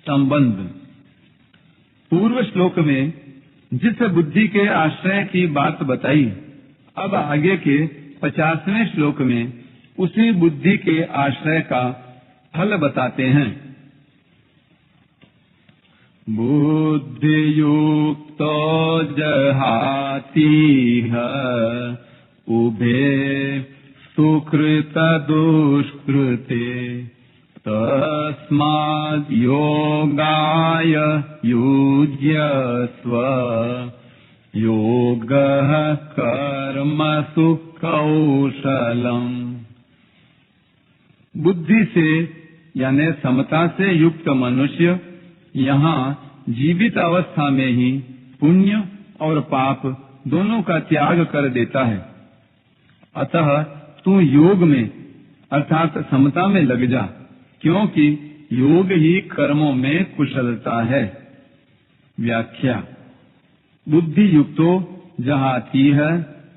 संबंध। पूर्व श्लोक में जिस बुद्धि के आश्रय की बात बताई, अब आगे के 50वें श्लोक में उसी बुद्धि के आश्रय का फल बताते हैं। बुद्धियुक्तो जहातीह उभे सुकृत दुष्कृते तस्माद् योगाय युज्यस्व योगः कर्मसु कौशलम्। बुद्धि से यानी समता से युक्त मनुष्य यहाँ जीवित अवस्था में ही पुण्य और पाप दोनों का त्याग कर देता है। अतः तू योग में अर्थात समता में लग जा, क्योंकि योग ही कर्मों में कुशलता है। व्याख्या। बुद्धि युक्तो जहातीह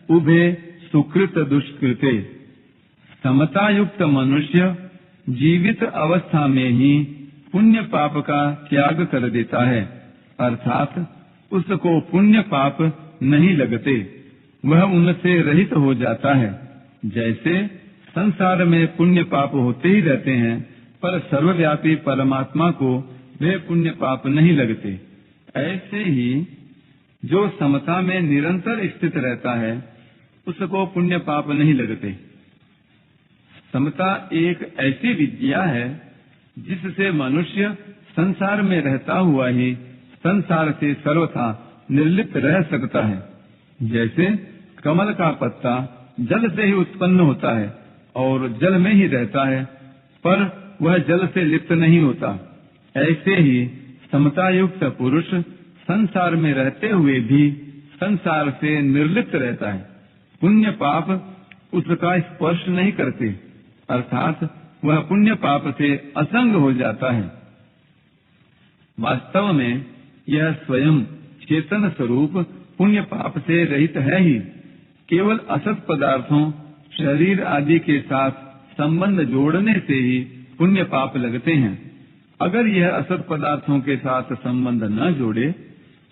उभे सुकृत दुष्कृते। समता युक्त मनुष्य जीवित अवस्था में ही पुण्य पाप का त्याग कर देता है, अर्थात उसको पुण्य पाप नहीं लगते, वह उनसे रहित हो जाता है। जैसे संसार में पुण्य पाप होते ही रहते हैं, पर सर्वव्यापी परमात्मा को वे पुण्य पाप नहीं लगते, ऐसे ही जो समता में निरंतर स्थित रहता है उसको पुण्य पाप नहीं लगते। समता एक ऐसी विद्या है जिससे मनुष्य संसार में रहता हुआ ही संसार से सर्वथा निर्लिप्त रह सकता है। जैसे कमल का पत्ता जल से ही उत्पन्न होता है और जल में ही रहता है, पर वह जल से लिप्त नहीं होता, ऐसे ही समता युक्त पुरुष संसार में रहते हुए भी संसार से निर्लिप्त रहता है। पुण्य पाप उसका स्पर्श नहीं करते, अर्थात वह पुण्य पाप से असंग हो जाता है। वास्तव में यह स्वयं चेतन स्वरूप पुण्य पाप से रहित है ही। केवल असत पदार्थों शरीर आदि के साथ संबंध जोड़ने से ही पुण्य पाप लगते हैं। अगर यह असत पदार्थों के साथ संबंध न जोड़े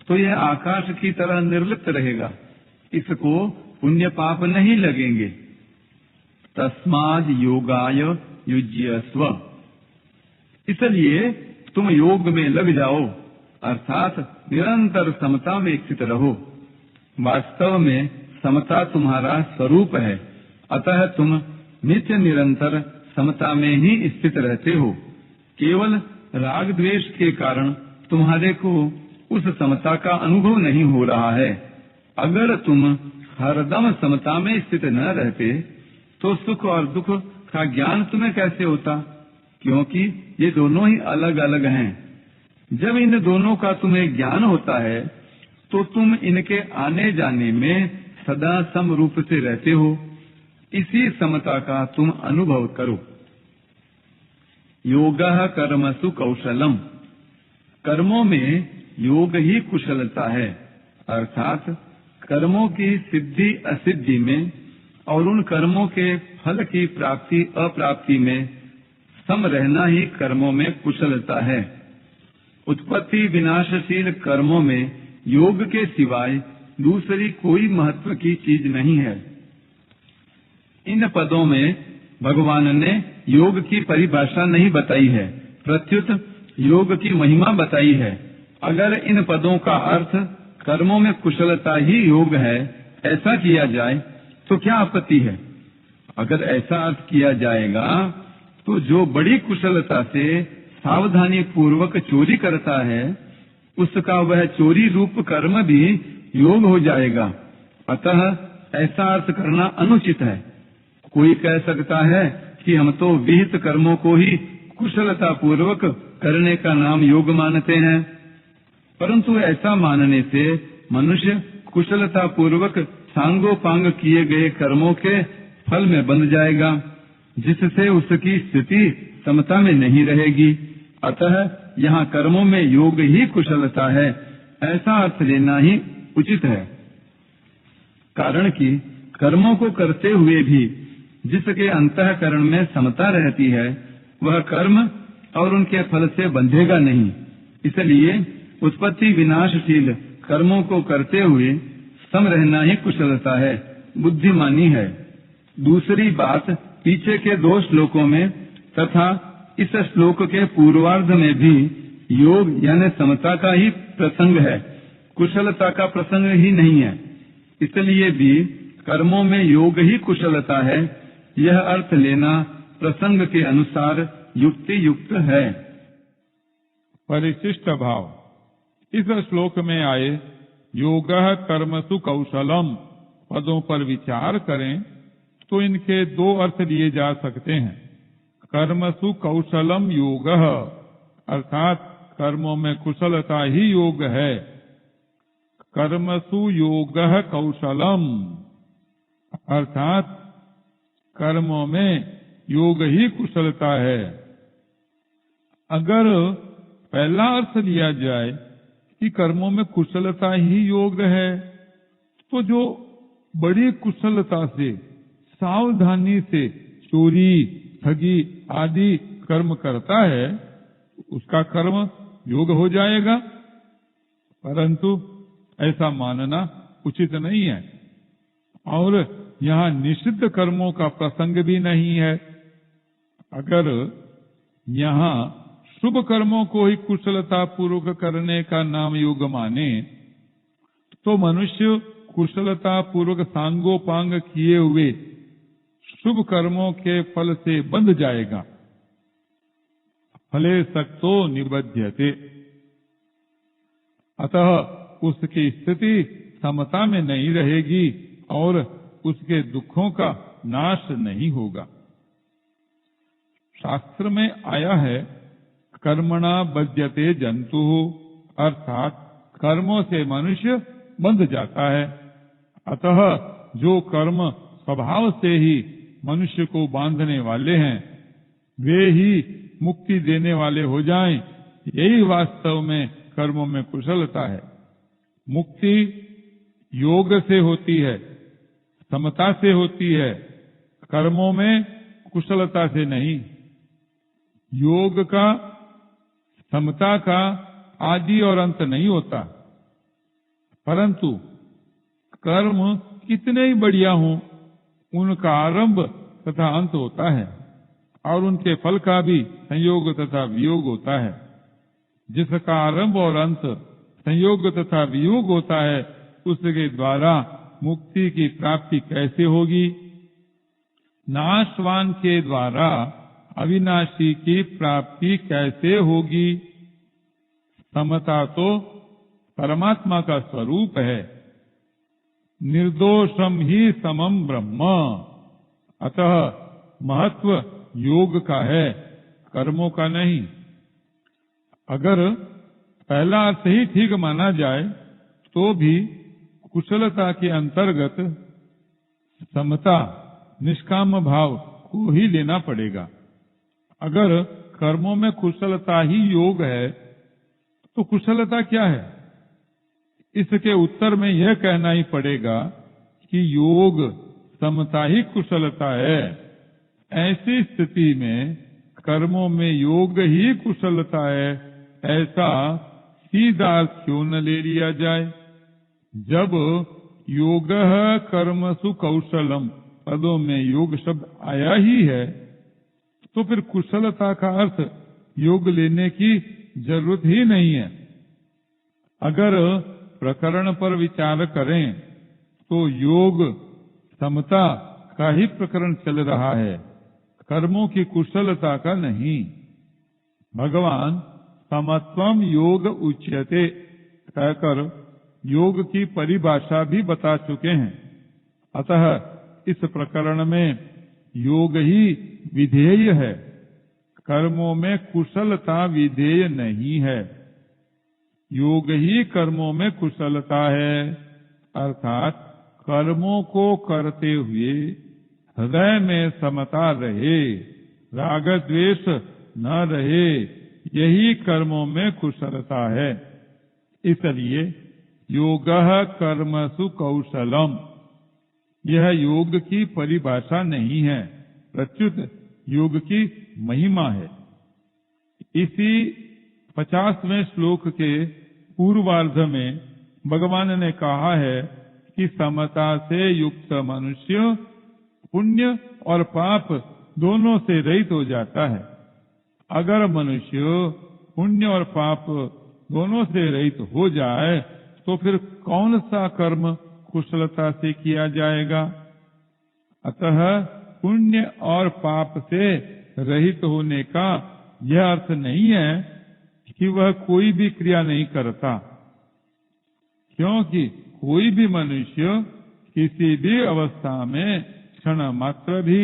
तो यह आकाश की तरह निर्लिप्त रहेगा, इसको पुण्य पाप नहीं लगेंगे। तस्माद् योगाय युज्यस्व। इसलिए तुम योग में लग जाओ, अर्थात निरंतर समता में स्थित रहो। वास्तव में समता तुम्हारा स्वरूप है, अतः तुम नित्य निरंतर समता में ही स्थित रहते हो। केवल राग द्वेष के कारण तुम्हारे को उस समता का अनुभव नहीं हो रहा है। अगर तुम हरदम समता में स्थित न रहते तो सुख और दुख का ज्ञान तुम्हें कैसे होता, क्योंकि ये दोनों ही अलग अलग हैं। जब इन दोनों का तुम्हें ज्ञान होता है तो तुम इनके आने जाने में सदा सम रूप से रहते हो। इसी समता का तुम अनुभव करो। योगः कर्मसु कौशलम। कर्मों में योग ही कुशलता है, अर्थात कर्मों की सिद्धि असिद्धि में और उन कर्मों के फल की प्राप्ति अप्राप्ति में सम रहना ही कर्मों में कुशलता है। उत्पत्ति विनाशशील कर्मों में योग के सिवाय दूसरी कोई महत्व की चीज नहीं है। इन पदों में भगवान ने योग की परिभाषा नहीं बताई है, प्रत्युत योग की महिमा बताई है। अगर इन पदों का अर्थ कर्मों में कुशलता ही योग है ऐसा किया जाए तो क्या आपत्ति है। अगर ऐसा अर्थ किया जाएगा तो जो बड़ी कुशलता से सावधानी पूर्वक चोरी करता है उसका वह चोरी रूप कर्म भी योग हो जाएगा। अतः ऐसा अर्थ करना अनुचित है। कोई कह सकता है कि हम तो विहित कर्मों को ही कुशलता पूर्वक करने का नाम योग मानते हैं, परंतु ऐसा मानने से मनुष्य कुशलता पूर्वक सांगोपांग किए गए कर्मों के फल में बंध जाएगा, जिससे उसकी स्थिति समता में नहीं रहेगी। अतः यहाँ कर्मों में योग ही कुशलता है, ऐसा अर्थ लेना ही उचित है। कारण कि कर्मों को करते हुए भी जिसके अंतःकरण में समता रहती है वह कर्म और उनके फल से बंधेगा नहीं, इसलिए उत्पत्ति विनाशशील कर्मों को करते हुए सम रहना ही कुशलता है, बुद्धिमानी है। दूसरी बात, पीछे के 2 श्लोकों में तथा इस श्लोक के पूर्वार्ध में भी योग यानी समता का ही प्रसंग है, कुशलता का प्रसंग ही नहीं है। इसलिए भी कर्मों में योग ही कुशलता है, यह अर्थ लेना प्रसंग के अनुसार युक्ति युक्त है। परिशिष्ट भाव। इस श्लोक में आए योगः कर्मसु कौशलम पदों पर विचार करें तो इनके 2 अर्थ लिए जा सकते हैं। कर्मसु कौशलम योगः अर्थात कर्मों में कुशलता ही योग है। कर्मसु योगः कौशलम अर्थात कर्मों में योग ही कुशलता है। अगर पहला अर्थ लिया जाए कि कर्मों में कुशलता ही योग है, तो जो बड़ी कुशलता से सावधानी से चोरी ठगी आदि कर्म करता है उसका कर्म योग हो जाएगा, परंतु ऐसा मानना उचित नहीं है। और यहाँ निषिद्ध कर्मों का प्रसंग भी नहीं है। अगर यहाँ शुभ कर्मों को ही कुशलता पूर्वक करने का नाम योग माने तो मनुष्य कुशलता पूर्वक सांगोपांग किए हुए शुभ कर्मों के फल से बंध जाएगा। फले सक्तो निबध्यते, अतः उसकी स्थिति समता में नहीं रहेगी और उसके दुखों का नाश नहीं होगा। शास्त्र में आया है कर्मणा बध्यते जंतु, अर्थात कर्मों से मनुष्य बंध जाता है। अतः जो कर्म स्वभाव से ही मनुष्य को बांधने वाले हैं वे ही मुक्ति देने वाले हो जाएं, यही वास्तव में कर्मों में कुशलता है। मुक्ति योग से होती है, समता से होती है, कर्मों में कुशलता से नहीं। योग का समता का आदि और अंत नहीं होता, परंतु कर्म कितने ही बढ़िया हों उनका आरंभ तथा अंत होता है और उनके फल का भी संयोग तथा वियोग होता है। जिसका आरंभ और अंत संयोग तथा वियोग होता है उसके द्वारा मुक्ति की प्राप्ति कैसे होगी? नाशवान के द्वारा अविनाशी की प्राप्ति कैसे होगी? समता तो परमात्मा का स्वरूप है। निर्दोषम ही समम ब्रह्म, अतः महत्व योग का है, कर्मों का नहीं। अगर पहला अर्थ ही ठीक माना जाए तो भी कुशलता के अंतर्गत समता निष्काम भाव को ही लेना पड़ेगा। अगर कर्मों में कुशलता ही योग है तो कुशलता क्या है? इसके उत्तर में यह कहना ही पड़ेगा कि योग समता ही कुशलता है। ऐसी स्थिति में कर्मों में योग ही कुशलता है, ऐसा सीधा क्यों न ले लिया जाए? जब योगः कर्मसु कौशलम पदों में योग शब्द आया ही है तो फिर कुशलता का अर्थ योग लेने की जरूरत ही नहीं है। अगर प्रकरण पर विचार करें तो योग समता का ही प्रकरण चल रहा है, कर्मों की कुशलता का नहीं। भगवान समत्वम योग उच्यते कहकर योग की परिभाषा भी बता चुके हैं। अतः इस प्रकरण में योग ही विधेय है, कर्मों में कुशलता विधेय नहीं है। योग ही कर्मों में कुशलता है, अर्थात कर्मों को करते हुए हृदय में समता रहे, राग द्वेष न रहे, यही कर्मों में कुशलता है। इसलिए योगः कर्मसु कौशलम यह योग की परिभाषा नहीं है, प्रत्युत योग की महिमा है। इसी 50वें श्लोक के पूर्वार्ध में भगवान ने कहा है कि समता से युक्त मनुष्य पुण्य और पाप दोनों से रहित हो जाता है। अगर मनुष्य पुण्य और पाप दोनों से रहित हो जाए तो फिर कौन सा कर्म कुशलता से किया जाएगा? अतः पुण्य और पाप से रहित होने का यह अर्थ नहीं है कि वह कोई भी क्रिया नहीं करता, क्योंकि कोई भी मनुष्य किसी भी अवस्था में क्षण मात्र भी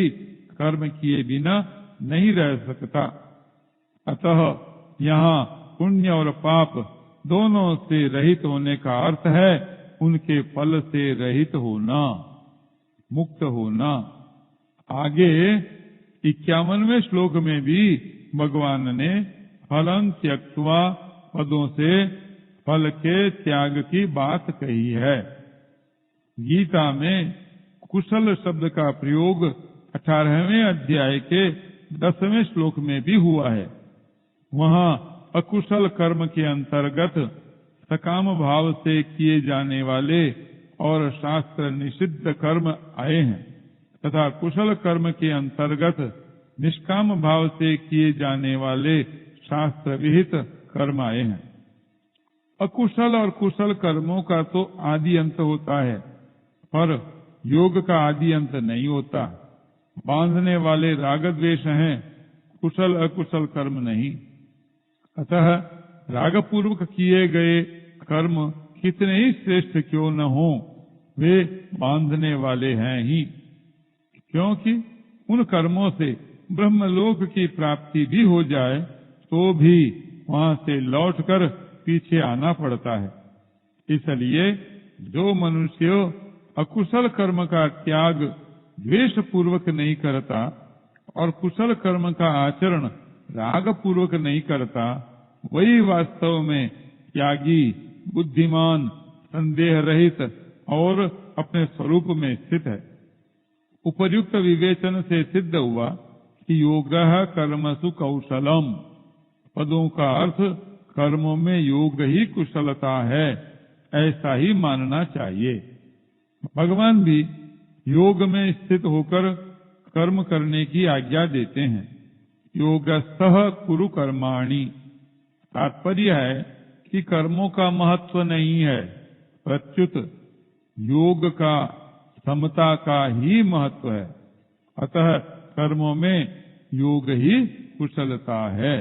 कर्म किए बिना नहीं रह सकता। अतः यहाँ पुण्य और पाप दोनों से रहित होने का अर्थ है उनके फल से रहित होना, मुक्त होना। आगे 51वें श्लोक में भी भगवान ने फलं त्यक्त्वा पदों से फल के त्याग की बात कही है। गीता में कुशल शब्द का प्रयोग 18वें अध्याय के 10वें श्लोक में भी हुआ है। वहाँ अकुशल कर्म के अंतर्गत सकाम भाव से किए जाने वाले और शास्त्र निषिद्ध कर्म आए हैं तथा कुशल कर्म के अंतर्गत निष्काम भाव से किए जाने वाले शास्त्र विहित कर्म आए हैं। अकुशल और कुशल कर्मों का तो आदि अंत होता है, पर योग का आदि अंत नहीं होता। बांधने वाले राग द्वेष हैं, कुशल अकुशल कर्म नहीं। अतः राग पूर्वक किए गए कर्म कितने ही श्रेष्ठ क्यों न हो, वे बांधने वाले हैं ही, क्योंकि उन कर्मों से ब्रह्मलोक की प्राप्ति भी हो जाए तो भी वहां से लौटकर पीछे आना पड़ता है। इसलिए जो मनुष्य अकुशल कर्म का त्याग द्वेष पूर्वक नहीं करता और कुशल कर्म का आचरण राग पूर्वक नहीं करता, वही वास्तव में त्यागी, बुद्धिमान, संदेह रहित और अपने स्वरूप में स्थित है। उपर्युक्त विवेचन से सिद्ध हुआ कि योगः कर्मसु कौशलम, पदों का अर्थ कर्मों में योग ही कुशलता है, ऐसा ही मानना चाहिए। भगवान भी योग में स्थित होकर कर्म करने की आज्ञा देते हैं। योगस्थः कुरु कर्माणि, तात्पर्य है कि कर्मों का महत्व नहीं है, प्रत्युत योग का, समता का ही महत्व है। अतः कर्मों में योग ही कुशलता है।